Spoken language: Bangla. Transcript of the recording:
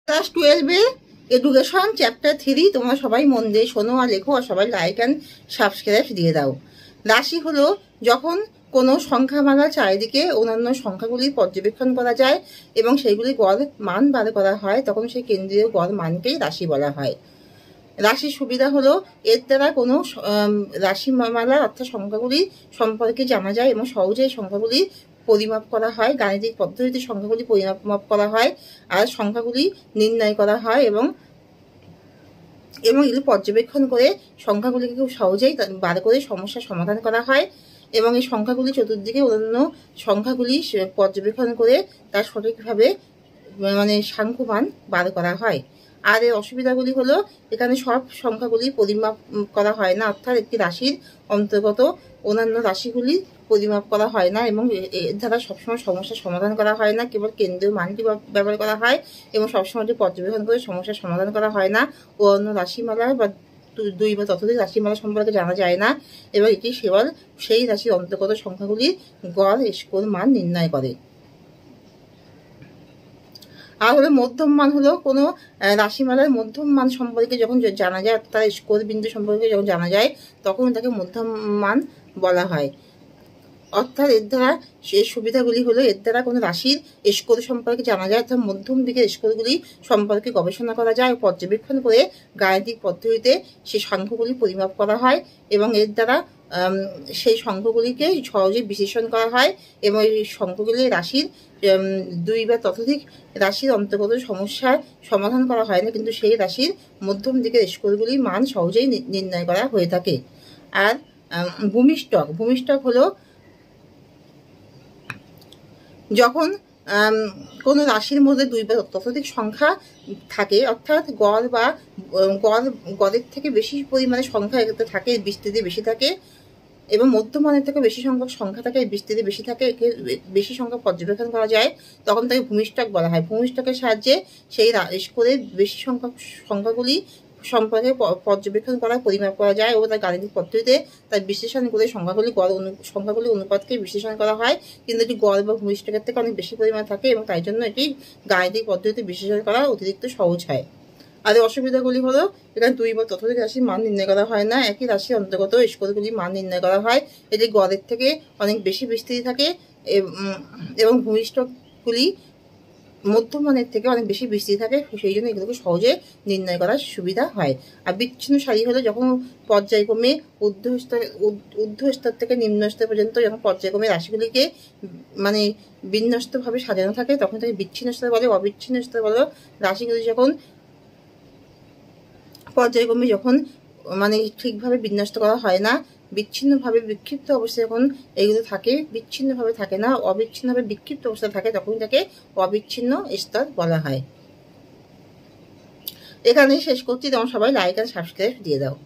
ক্লাস 12-এ এডুকেশন চ্যাপ্টার 3 তোমরা সবাই মন দিয়ে শোনো আর লেখো আর সবাই লাইক অ্যান্ড সাবস্ক্রাইব দিয়ে দাও। রাশি হলো যখন কোনো সংখ্যামালার চারিদিকে অন্যান্য সংখ্যাগুলি পর্যবেক্ষণ করা যায় এবং সেইগুলি গড় মান বার করা হয়, তখন সেই কেন্দ্রীয় গড় মানকেই রাশি বলা হয়। রাশির সুবিধা হলো এর দ্বারা কোনো রাশিমালা অর্থাৎ সংখ্যাগুলি সম্পর্কে জানা যায় এবং সহজেই সংখ্যাগুলি পরিমাপ করা হয়। গাণিতিক পদ্ধতিতে সংখ্যাগুলি পরিমাপ করা হয় আর সংখ্যাগুলি নির্ণয় করা হয় এবং এগুলি পর্যবেক্ষণ করে সংখ্যাগুলিকে খুব সহজেই বার করে সমস্যার সমাধান করা হয় এবং এই সংখ্যাগুলি চতুর্দিকে অন্যান্য সংখ্যাগুলি পর্যবেক্ষণ করে তার সঠিকভাবে সাংখ্যমান বার করা হয়। আর এর অসুবিধাগুলি হলো এখানে সব সংখ্যাগুলি পরিমাপ করা হয় না, অর্থাৎ একটি রাশির অন্তর্গত অন্যান্য রাশিগুলি পরিমাপ করা হয় না এবং এর দ্বারা সবসময় সমস্যার সমাধান করা হয় না, কেবল কেন্দ্রীয় মানটি ব্যবহার করা হয় এবং সবসময় পর্যবেক্ষণ করে সমস্যার সমাধান করা হয় না ও অন্য রাশিমালা বা দুই বা ততোধিক রাশিমালা সম্পর্কে জানা যায় না এবং এটি কেবল সেই রাশির অন্তর্গত সংখ্যাগুলির গড় স্কোর মান নির্ণয় করে। আর হলো মধ্যম মান হলো কোনো রাশিমালার মধ্যম মান সম্পর্কে যখন জানা যায়, তার স্কোর বিন্দু সম্পর্কে যখন জানা যায় তখন তাকে মধ্যম মান বলা হয়। অর্থাৎ এর দ্বারা সেই সুবিধাগুলি হলো এর দ্বারা কোনো রাশির স্কোর সম্পর্কে জানা যায়, অর্থাৎ মধ্যম দিকের স্কোরগুলি সম্পর্কে গবেষণা করা যায় ও পর্যবেক্ষণ করে গাণিতিক পদ্ধতিতে সেই সংখ্যাগুলি পরিমাপ করা হয় এবং এর দ্বারা সেই সংখ্যাগুলিকে সহজে বিশ্লেষণ করা হয় এবং এই সংখ্যাগুলি রাশির দুই বা ততোধিক রাশির অন্তর্গত সমস্যার সমাধান করা হয় না, কিন্তু সেই রাশির মধ্যম দিকের স্কোরগুলির মান সহজেই নির্ণয় করা হয়ে থাকে। আর ভূমিষ্ঠক হলো যখন কোনো রাশির মধ্যে দুই বা ততোধিক সংখ্যা থাকে, অর্থাৎ গড়ের থেকে বেশি পরিমাণে সংখ্যা এক্ষেত্রে থাকে, বিস্তৃতি বেশি থাকে এবং মধ্যমানের থেকে বেশি সংখ্যক সংখ্যা থাকে, বিস্তৃতি বেশি থাকে, বেশি সংখ্যা পর্যবেক্ষণ করা যায়, তখন তাকে ভূমিষ্ঠক বলা হয়। ভূমিষ্ঠকের সাহায্যে সেই স্কোরের বেশি সংখ্যক সংখ্যাগুলি সম্পর্কে পর্যবেক্ষণ করা পরিমাপ করা যায় ও তার গাণিতিক পদ্ধতিতে তার বিশ্লেষণ করে সংখ্যাগুলি অনুপাতকে বিশ্লেষণ করা হয়, কিন্তু এটি গড় বা ভূমিষ্ঠকের থেকে অনেক বেশি পরিমাণে থাকে এবং তাই জন্য এটি গাণিতিক পদ্ধতিতে বিশ্লেষণ করা অতিরিক্ত সহজ হয়। আর অসুবিধাগুলি হলো এখানে দুই বা ততোধিক রাশির মান নির্ণয় করা হয় না, একই রাশির অন্তর্গত স্কোরগুলির মান নির্ণয় করা হয়, এটি গড়ের থেকে অনেক বেশি বিস্তৃতি থাকে এবং ভূমিষ্ঠকগুলি মধ্যমানের থেকে অনেক বেশি বিস্তৃতি থাকে, সেই জন্য এগুলোকে সহজে নির্ণয় করার সুবিধা হয়। আর বিচ্ছিন্ন সারি হলো যখন পর্যায়ক্রমে ঊর্ধ্ব স্তর থেকে নিম্ন স্তর পর্যন্ত যখন পর্যায়ক্রমে রাশিগুলিকে বিন্যস্তভাবে সাজানো থাকে তখন তাকে বিচ্ছিন্ন স্তর বলে। অবিচ্ছিন্ন স্তর বলে রাশিগুলি যখন পর্যায়ক্রমে যখন ঠিকভাবে বিন্যস্ত করা হয় না, বিচ্ছিন্নভাবে বিক্ষিপ্ত অবস্থায় যখন এগুলো থাকে, বিচ্ছিন্নভাবে থাকে না, অবিচ্ছিন্নভাবে বিক্ষিপ্ত অবস্থা থাকে, তখন তাকে অবিচ্ছিন্ন স্তর বলা হয়। এখানেই শেষ করছি, তোমরা সবাই লাইক আর সাবস্ক্রাইব দিয়ে দাও।